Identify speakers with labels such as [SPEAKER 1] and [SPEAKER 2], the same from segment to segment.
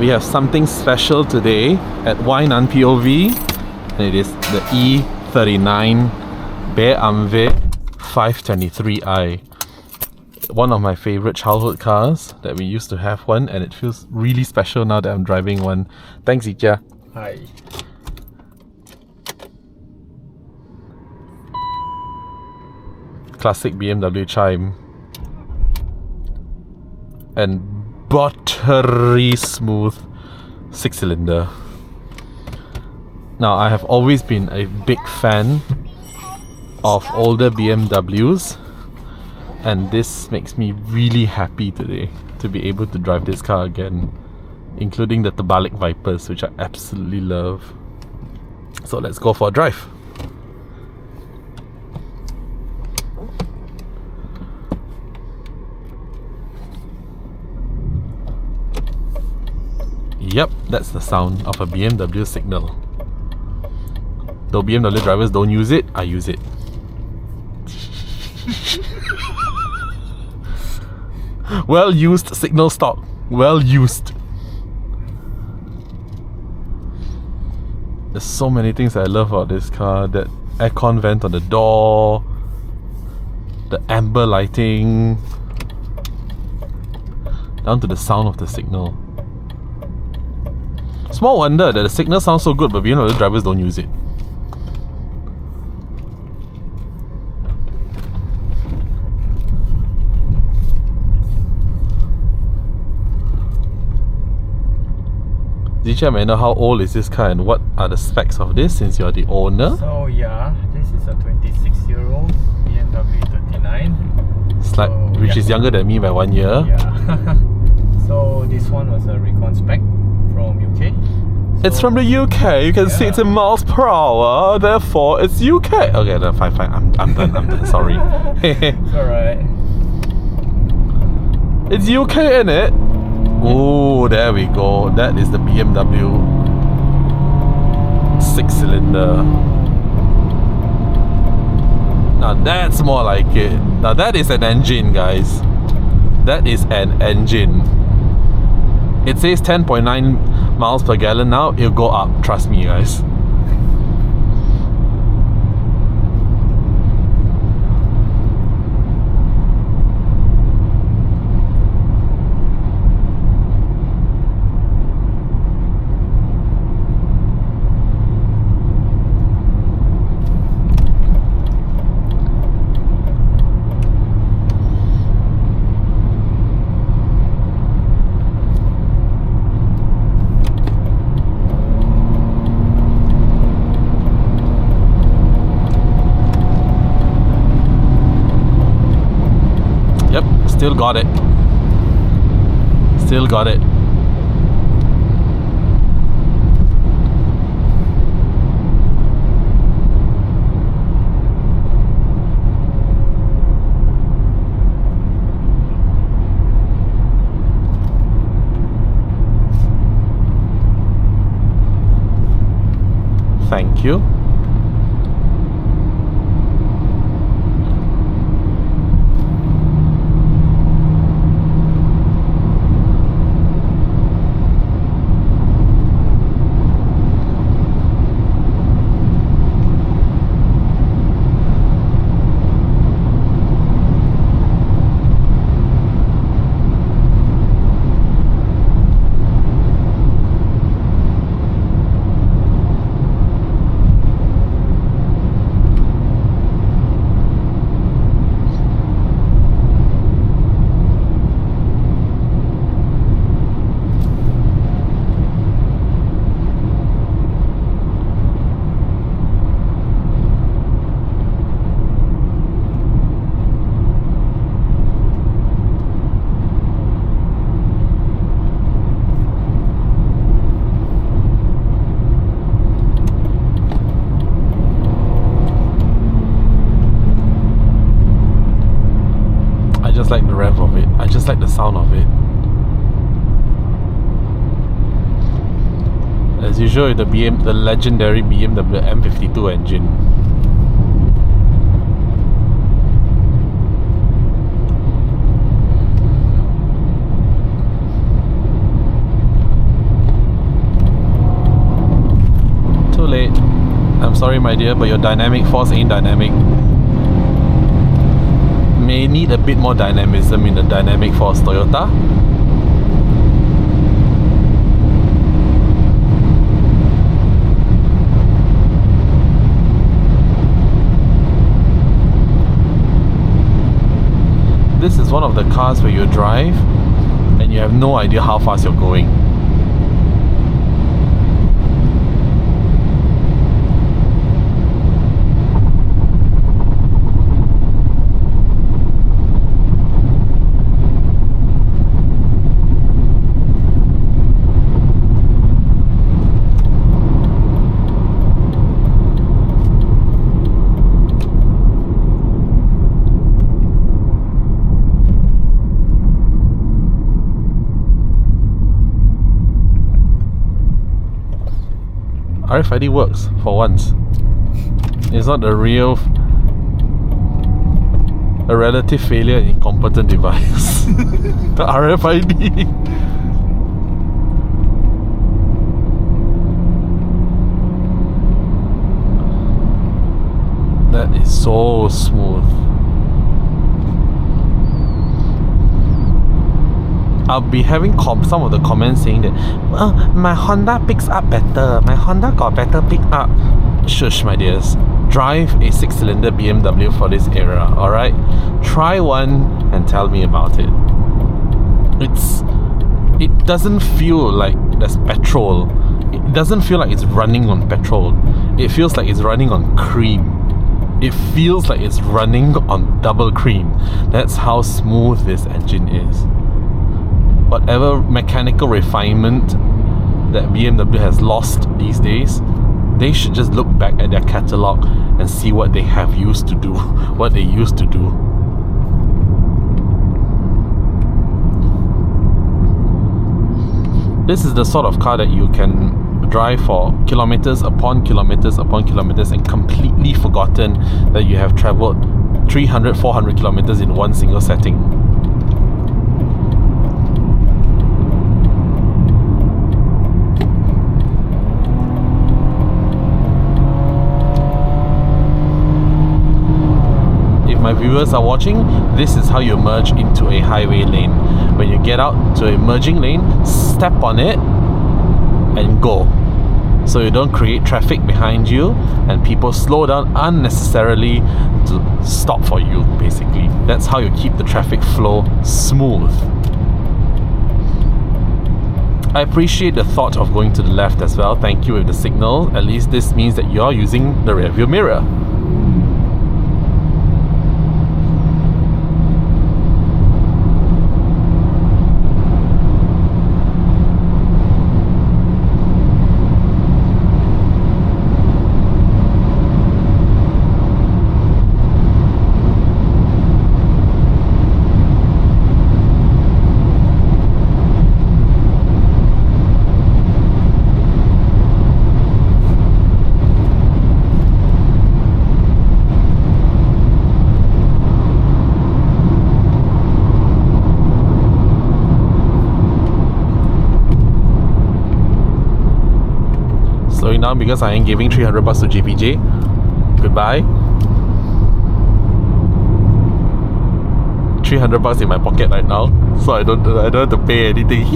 [SPEAKER 1] We have something special today at Why POV, and it is the E39 BMW 523i. One of my favorite childhood cars that we used to have one, and it feels really special now that I'm driving one. Thanks, Ikea.
[SPEAKER 2] Hi.
[SPEAKER 1] Classic BMW chime. And buttery smooth 6-cylinder. Now, I have always been a big fan of older BMWs, and this makes me really happy today to be able to drive this car again, including the Terbalik Vipers, which I absolutely love. So let's go for a drive. Yep, that's the sound of a BMW signal. Though BMW drivers don't use it, I use it. Well used signal stock. Well used. There's so many things I love about this car. That aircon vent on the door, the amber lighting, down to the sound of the signal. Small wonder that the signal sounds so good, but BMW drivers don't use it. Zicha, may I know how old is this car and what are the specs of this, since you're the owner?
[SPEAKER 2] So yeah, this is a 26-year-old BMW 39.
[SPEAKER 1] Which is younger than me by 1 year.
[SPEAKER 2] Yeah. So this one was a recon spec from UK. So
[SPEAKER 1] it's from the UK. You can see it's in miles per hour. Therefore, it's UK. Okay, no, fine. I'm done. Sorry.
[SPEAKER 2] It's alright.
[SPEAKER 1] It's UK, innit? Oh, there we go. That is the BMW 6-cylinder. Now that's more like it. Now that is an engine, guys. That is an engine. It says 10.9 miles per gallon now. It'll go up. Trust me, guys. Still got it. Still got it. Thank you. like the rev of it. I just like the sound of it. As usual, the legendary BMW M52 engine. sorry my dear, but your dynamic force ain't dynamic. May need a bit more dynamism in the dynamic force, Toyota. This is one of the cars where you drive and you have no idea how fast you're going. RFID works for once. It's not a relative failure and incompetent device. The RFID. That is so smooth. I'll be having some of the comments saying that my Honda picks up better, my Honda got better pick up. Shush my dears, drive a 6-cylinder BMW for this era, alright? Try one and tell me about it. It doesn't feel like there's petrol. It doesn't feel like it's running on petrol. It feels like it's running on cream. It feels like it's running on double cream. That's how smooth this engine is. Whatever mechanical refinement that BMW has lost these days, they should just look back at their catalogue and see what they have used to do, what they used to do. This is the sort of car that you can drive for kilometers upon kilometers upon kilometers and completely forgotten that you have travelled 300, 400 kilometers in one single setting. My viewers are watching, this is how you merge into a highway lane. When you get out to a merging lane, step on it and go, so you don't create traffic behind you and people slow down unnecessarily to stop for you. Basically, that's how you keep the traffic flow smooth. I appreciate the thought of going to the left as well. Thank you with the signal. At least this means that you're using the rearview mirror. Slowing down because I am giving 300 bucks to JPJ. Goodbye. 300 bucks in my pocket right now, so I don't have to pay anything.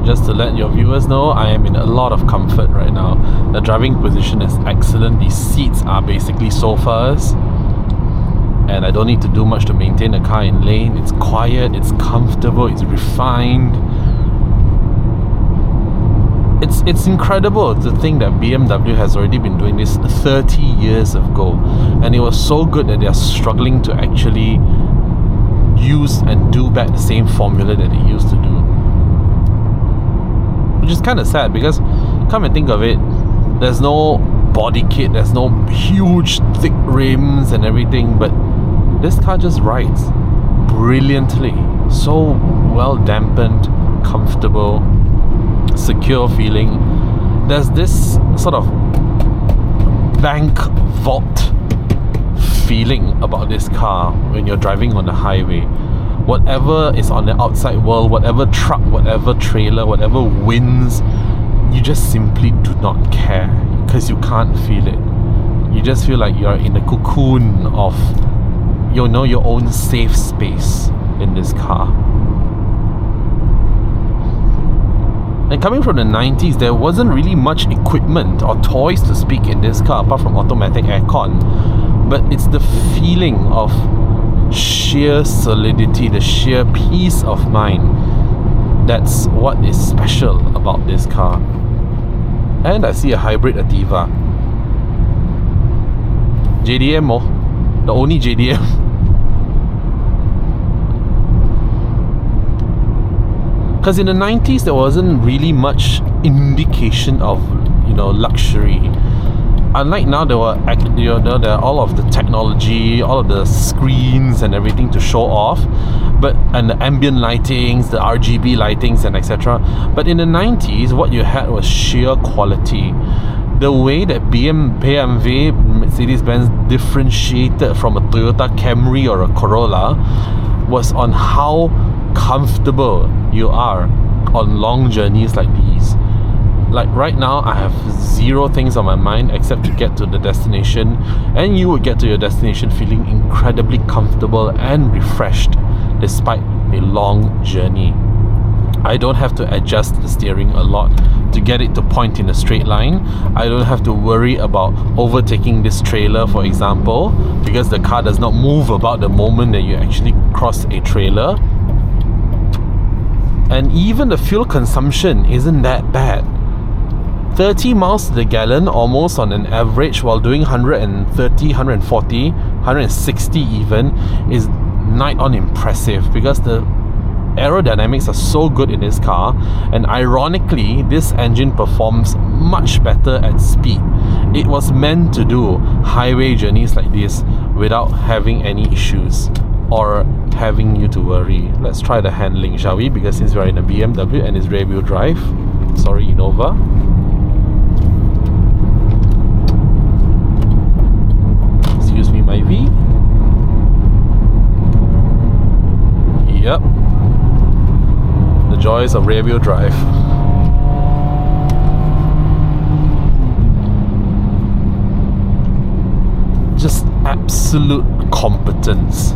[SPEAKER 1] Just to let your viewers know, I am in a lot of comfort right now. The driving position is excellent. The seats are basically sofas, and I don't need to do much to maintain the car in lane. It's quiet, it's comfortable, it's refined. It's incredible to think that BMW has already been doing this 30 years ago, and it was so good that they are struggling to actually use and do back the same formula that it used to do. Which is kind of sad because, come and think of it, there's no body kit, there's no huge thick rims and everything, but this car just rides brilliantly. So well dampened, comfortable, secure feeling. There's this sort of bank vault feeling about this car when you're driving on the highway. Whatever is on the outside world, whatever truck, whatever trailer, whatever winds, you just simply do not care because you can't feel it. You just feel like you're in a cocoon of, you know, your own safe space in this car. And coming from the 90s, there wasn't really much equipment or toys to speak in this car apart from automatic aircon. But it's the feeling of sheer solidity, the sheer peace of mind. That's what is special about this car. And I see a hybrid Ativa. JDM, the only JDM. Because in the 90s there wasn't really much indication of, you know, luxury. Unlike now, there were, you know, there are all of the technology, all of the screens and everything to show off, and the ambient lightings, the RGB lightings and etc. But in the 90s, what you had was sheer quality. The way that BMW, Mercedes-Benz differentiated from a Toyota Camry or a Corolla was on how comfortable you are on long journeys like these. Like right now, I have zero things on my mind except to get to the destination, and you would get to your destination feeling incredibly comfortable and refreshed despite a long journey. I don't have to adjust the steering a lot to get it to point in a straight line. I don't have to worry about overtaking this trailer, for example, because the car does not move about the moment that you actually cross a trailer. And even the fuel consumption isn't that bad. 30 miles to the gallon almost on an average while doing 130, 140, 160 even is night on impressive because the aerodynamics are so good in this car, and ironically this engine performs much better at speed. It was meant to do highway journeys like this without having any issues or having you to worry. Let's try the handling, shall we? Because since we're in a BMW and it's rear wheel drive. Sorry, Innova. Excuse me, my V. Yep. The joys of rear wheel drive. Just absolute competence.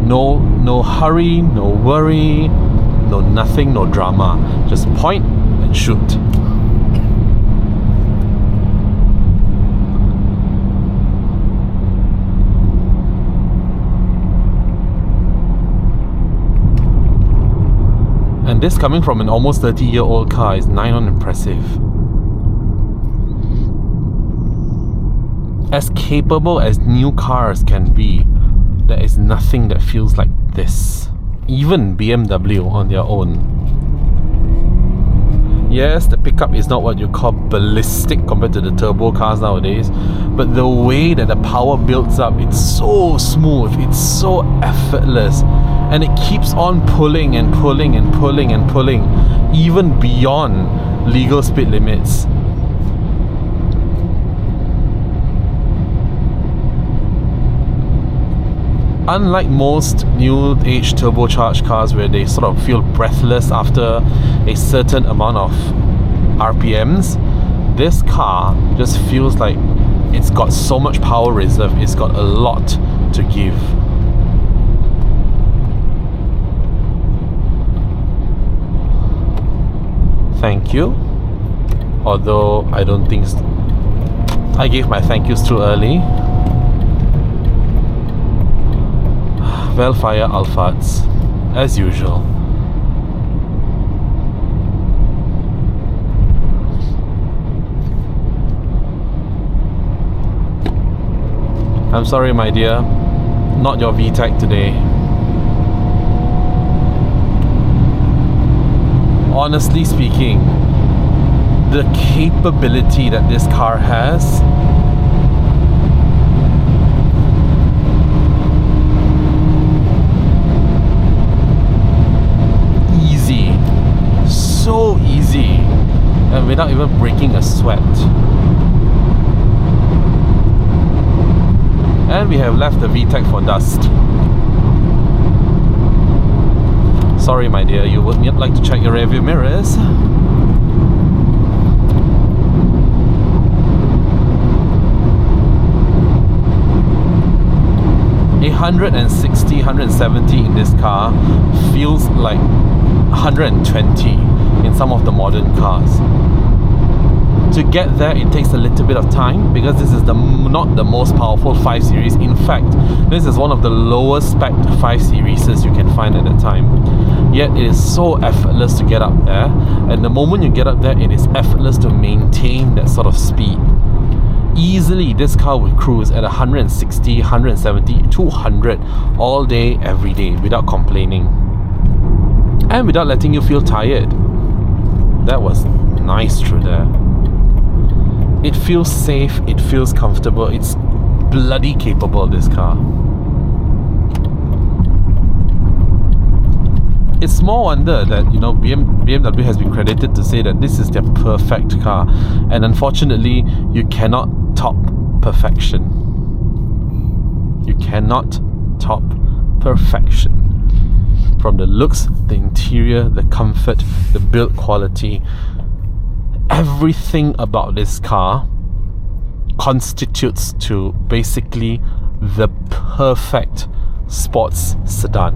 [SPEAKER 1] No hurry, no worry, no nothing, no drama. Just point and shoot. And this coming from an almost 30-year-old car is nigh on impressive. As capable as new cars can be, there is nothing that feels like this. Even BMW on their own. Yes, the pickup is not what you call ballistic compared to the turbo cars nowadays, but the way that the power builds up, it's so smooth, it's so effortless, and it keeps on pulling and pulling and pulling and pulling, even beyond legal speed limits. Unlike most new age turbocharged cars where they sort of feel breathless after a certain amount of RPMs, this car just feels like it's got so much power reserve, it's got a lot to give. Thank you. Although I don't think I gave my thank yous too early. Velfire Alphats, as usual. I'm sorry, my dear, not your VTEC today. honestly speaking, the capability that this car has, easy, so easy, and without even breaking a sweat. And we have left the VTEC for dust. Sorry my dear, you would like to check your rearview mirrors. A 160, 170 in this car feels like 120 in some of the modern cars. To get there, it takes a little bit of time because this is not the most powerful 5 Series. In fact, this is one of the lowest spec 5 Series you can find at the time. Yet it is so effortless to get up there, and the moment you get up there, it is effortless to maintain that sort of speed. Easily, this car would cruise at 160, 170, 200 all day, every day without complaining. And without letting you feel tired. That was nice through there. It feels safe, it feels comfortable, it's bloody capable, this car. It's small wonder that, you know, BMW has been credited to say that this is their perfect car, and unfortunately you cannot top perfection. You cannot top perfection. From the looks, the interior, the comfort, the build quality, everything about this car constitutes to basically the perfect sports sedan.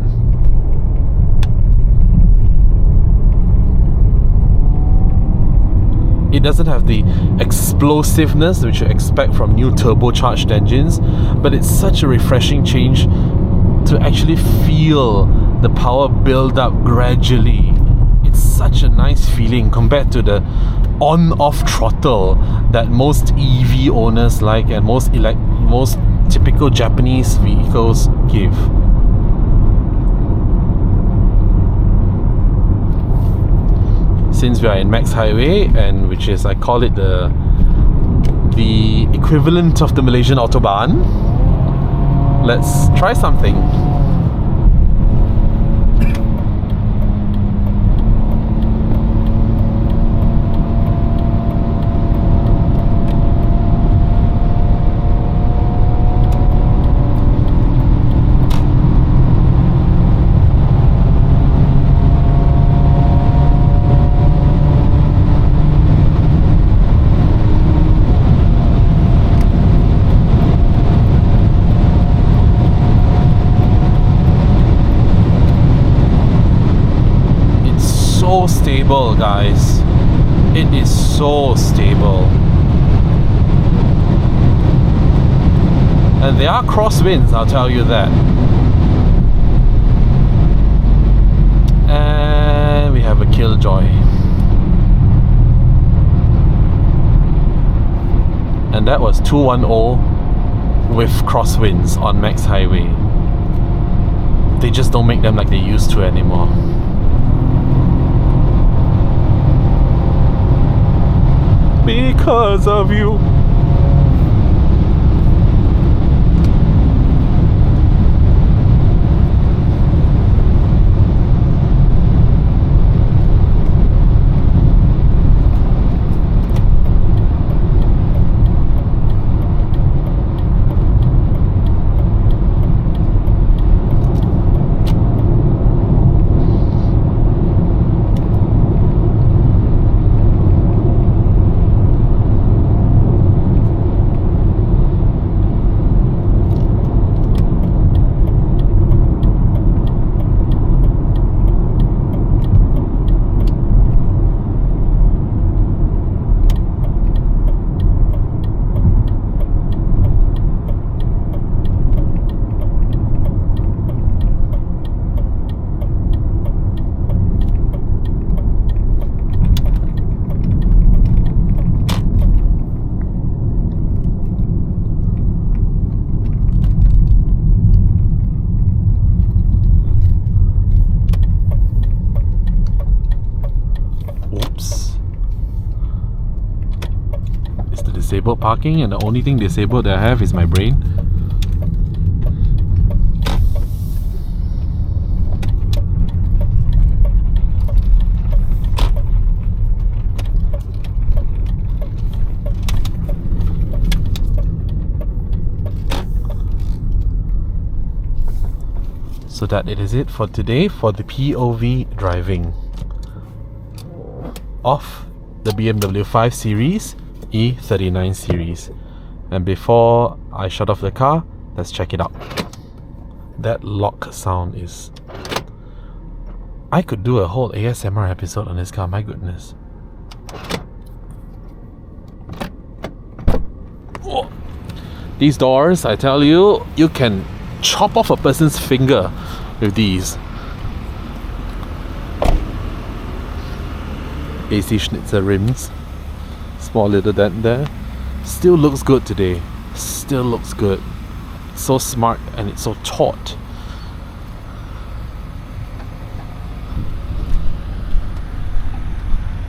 [SPEAKER 1] It doesn't have the explosiveness which you expect from new turbocharged engines, but it's such a refreshing change to actually feel the power build up gradually. It's such a nice feeling compared to the on-off throttle that most EV owners like and most typical Japanese vehicles give. Since we are in Max Highway, and which is, I call it the equivalent of the Malaysian Autobahn, let's try something. Stable, guys. It is so stable. And there are crosswinds, I'll tell you that. And we have a Killjoy. And that was 210 with crosswinds on Max Highway. They just don't make them like they used to anymore. Because of you. disabled parking, and the only thing disabled that I have is my brain. So that it is it for today for the POV driving of the BMW 5 Series E39 series. And before I shut off the car, let's check it out. That lock sound is... I could do a whole ASMR episode on this car, my goodness. Oh. These doors, I tell you, you can chop off a person's finger with these. AC Schnitzer rims. Small little dent there. Still looks good today. Still looks good. So smart and it's so taut.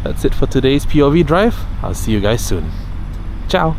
[SPEAKER 1] That's it for today's POV drive. I'll see you guys soon. Ciao!